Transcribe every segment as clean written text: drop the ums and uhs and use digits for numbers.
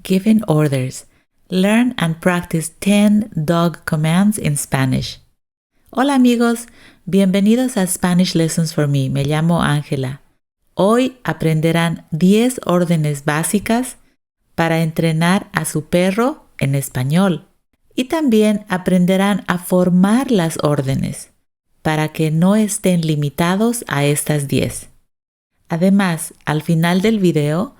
Giving orders. Learn and practice 10 dog commands in Spanish. Hola amigos, bienvenidos a Spanish Lessons for Me. Me llamo Ángela. Hoy aprenderán 10 órdenes básicas para entrenar a su perro en español. Y también aprenderán a formar las órdenes para que no estén limitados a estas 10. Además, al final del video,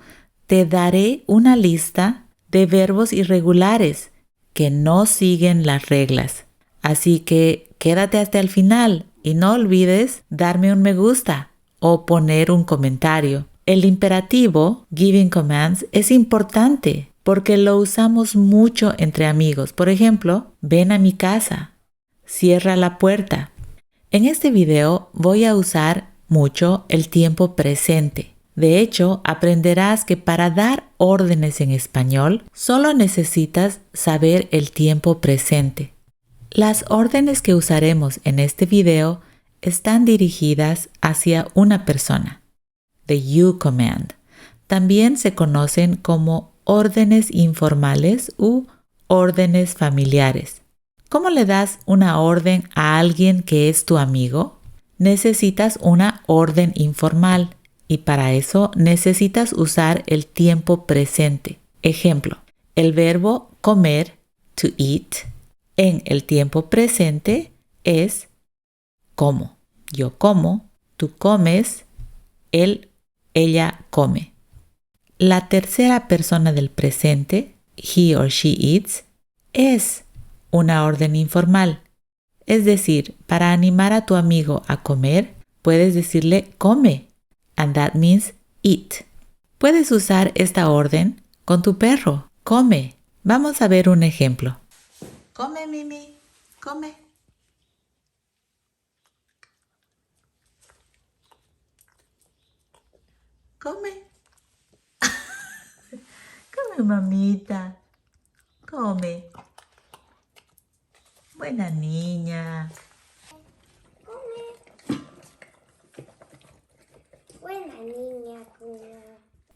te daré una lista de verbos irregulares que no siguen las reglas. Así que quédate hasta el final y no olvides darme un me gusta o poner un comentario. El imperativo, giving commands, es importante porque lo usamos mucho entre amigos. Por ejemplo, ven a mi casa, cierra la puerta. En este video voy a usar mucho el tiempo presente. De hecho, aprenderás que para dar órdenes en español, solo necesitas saber el tiempo presente. Las órdenes que usaremos en este video están dirigidas hacia una persona. The you command. También se conocen como órdenes informales u órdenes familiares. ¿Cómo le das una orden a alguien que es tu amigo? Necesitas una orden informal y para eso necesitas usar el tiempo presente. Ejemplo, el verbo comer, to eat, en el tiempo presente es como. Yo como, tú comes, él, ella come. La tercera persona del presente, he or she eats, es una orden informal. Es decir, para animar a tu amigo a comer, puedes decirle come, and that means eat. Puedes usar esta orden con tu perro, come. Vamos a ver un ejemplo. Come, Mimi, come. Come. Come, mamita. Come. Buena niña. Come. Buena niña.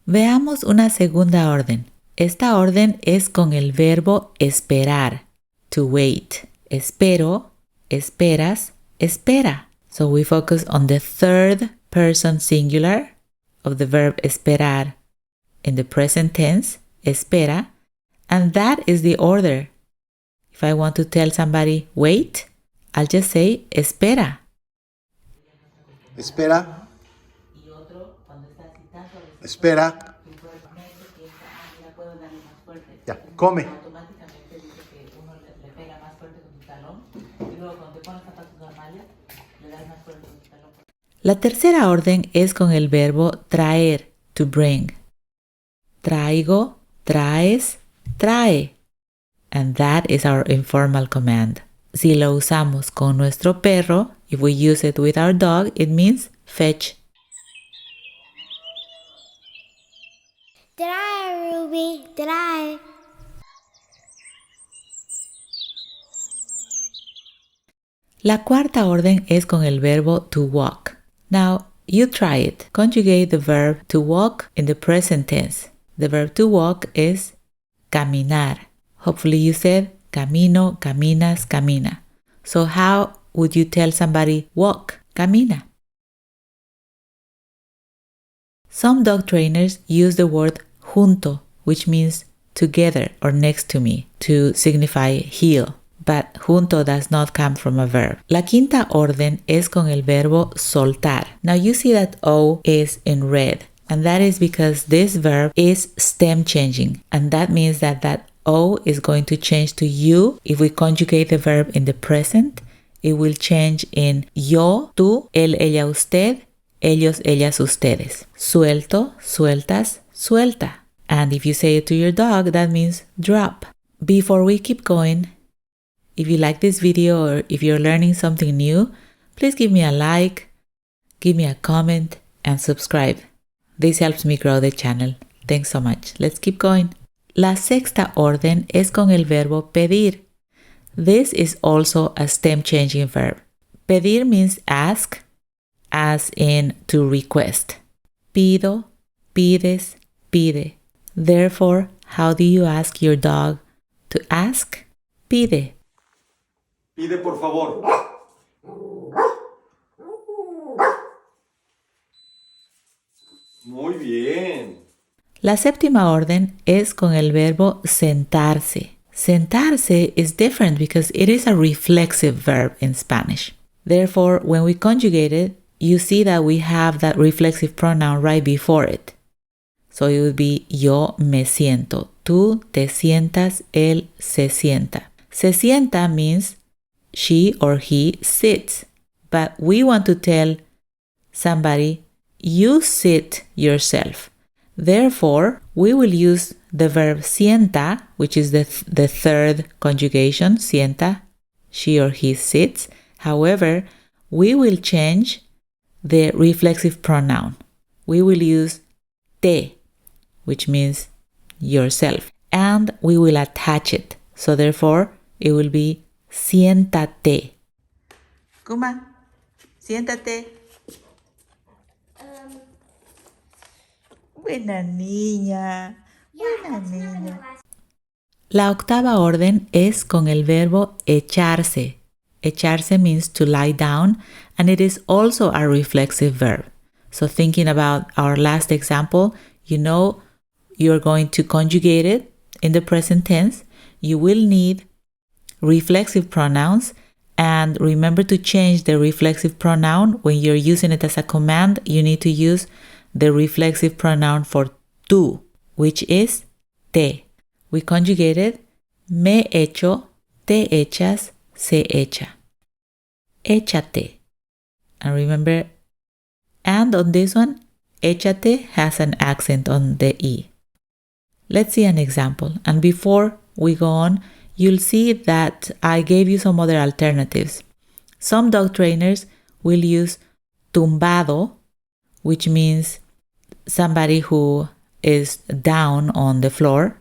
Veamos una segunda orden. Esta orden es con el verbo esperar. To wait. Espero, esperas, espera. So we focus on the third person singular of the verb esperar in the present tense, espera, and that is the order. If I want to tell somebody, wait, I'll just say, espera. Espera. Espera. Ya, come. La tercera orden es con el verbo traer, to bring. Traigo, traes, trae. And that is our informal command. Si lo usamos con nuestro perro, if we use it with our dog, it means fetch. Trae, Ruby, trae. La cuarta orden es con el verbo to walk. Now, you try it. Conjugate the verb to walk in the present tense. The verb to walk is caminar. Hopefully you said camino, caminas, camina. So how would you tell somebody walk, camina? Some dog trainers use the word junto, which means together or next to me, to signify heel. But junto does not come from a verb. La quinta orden es con el verbo soltar. Now you see that O is in red, and that is because this verb is stem changing, and that means that O is going to change to you. If we conjugate the verb in the present, it will change in yo, tú, él, ella, usted, ellos, ellas, ustedes. Suelto, sueltas, suelta. And if you say it to your dog, that means drop. Before we keep going, if you like this video or if you're learning something new, please give me a like, give me a comment, and subscribe. This helps me grow the channel. Thanks so much. Let's keep going. La sexta orden es con el verbo pedir. This is also a stem changing verb. Pedir means ask, as in to request. Pido, pides, pide. Therefore, how do you ask your dog to ask? Pide. Pide por favor. Muy bien. La séptima orden es con el verbo sentarse. Sentarse is different because it is a reflexive verb in Spanish. Therefore, when we conjugate it, you see that we have that reflexive pronoun right before it. So it would be yo me siento. Tú te sientas, él se sienta. Se sienta means she or he sits. But we want to tell somebody, you sit yourself. Therefore, we will use the verb sienta, which is the third conjugation, sienta, she or he sits. However, we will change the reflexive pronoun. We will use te, which means yourself, and we will attach it. So therefore, it will be siéntate. Kuma, siéntate. Buena niña. Buena niña. La octava orden es con el verbo echarse. Echarse means to lie down, and it is also a reflexive verb. So thinking about our last example, you know you're going to conjugate it in the present tense. You will need reflexive pronouns, and remember to change the reflexive pronoun. When you're using it as a command, you need to use the reflexive pronoun for tú, which is te. We conjugated me echo, te echas, se echa. Échate. And remember, and on this one, échate has an accent on the E. Let's see an example. And before we go on, you'll see that I gave you some other alternatives. Some dog trainers will use tumbado, which means somebody who is down on the floor.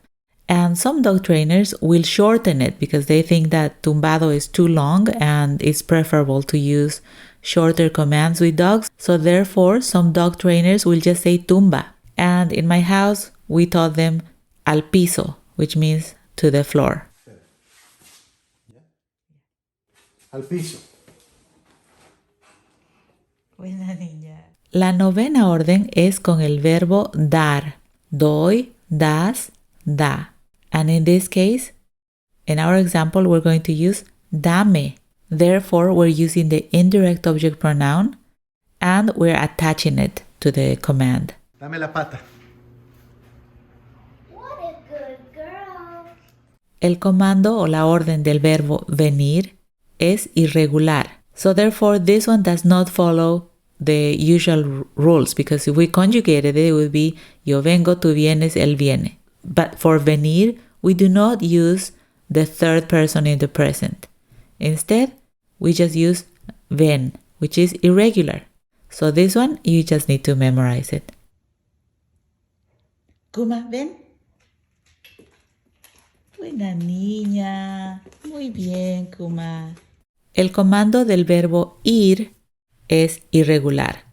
And some dog trainers will shorten it because they think that tumbado is too long and it's preferable to use shorter commands with dogs. So therefore, some dog trainers will just say tumba. And in my house, we taught them al piso, which means to the floor. Al piso. Buena niña. La novena orden es con el verbo dar. Doy, das, da. And in this case, in our example, we're going to use dame. Therefore, we're using the indirect object pronoun and we're attaching it to the command. Dame la pata. What a good girl. El comando o la orden del verbo venir es irregular. So therefore, this one does not follow the usual rules because if we conjugated it, it would be yo vengo, tú vienes, él viene. But for venir, we do not use the third person in the present. Instead, we just use ven, which is irregular. So this one, you just need to memorize it. Kuma, ven. Buena niña. Muy bien, Kuma. El comando del verbo ir es irregular.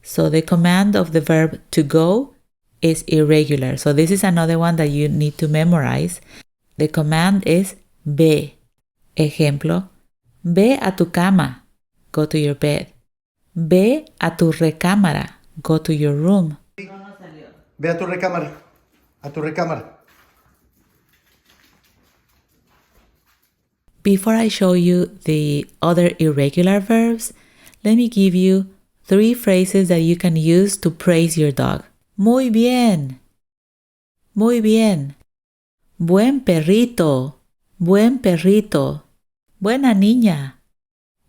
So the command of the verb to go is irregular. So this is another one that you need to memorize. The command is ve. Ejemplo, ve a tu cama. Go to your bed. Ve a tu recámara. Go to your room. Ve a tu recámara. A tu recámara. Before I show you the other irregular verbs, let me give you 3 phrases that you can use to praise your dog. Muy bien. Muy bien. Buen perrito. Buen perrito. Buena niña.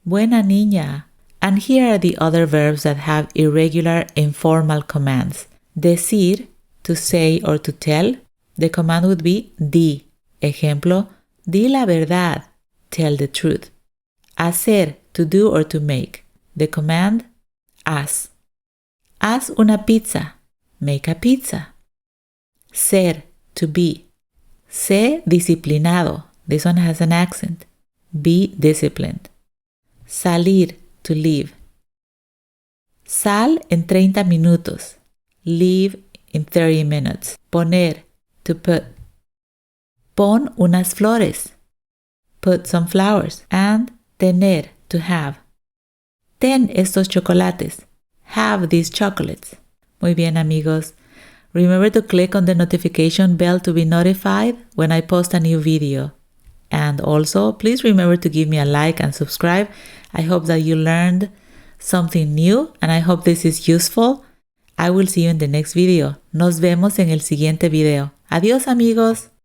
Buena niña. And here are the other verbs that have irregular informal commands. Decir, to say or to tell. The command would be di. Ejemplo, di la verdad. Tell the truth. Hacer, to do or to make. The command, haz. Haz una pizza. Make a pizza. Ser, to be. Sé disciplinado. This one has an accent. Be disciplined. Salir, to leave. Sal en 30 minutos. Leave in 30 minutes. Poner, to put. Pon unas flores. Put some flowers. And tener, to have. Ten estos chocolates. Have these chocolates. Muy bien, amigos. Remember to click on the notification bell to be notified when I post a new video. And also, please remember to give me a like and subscribe. I hope that you learned something new and I hope this is useful. I will see you in the next video. Nos vemos en el siguiente video. Adiós, amigos.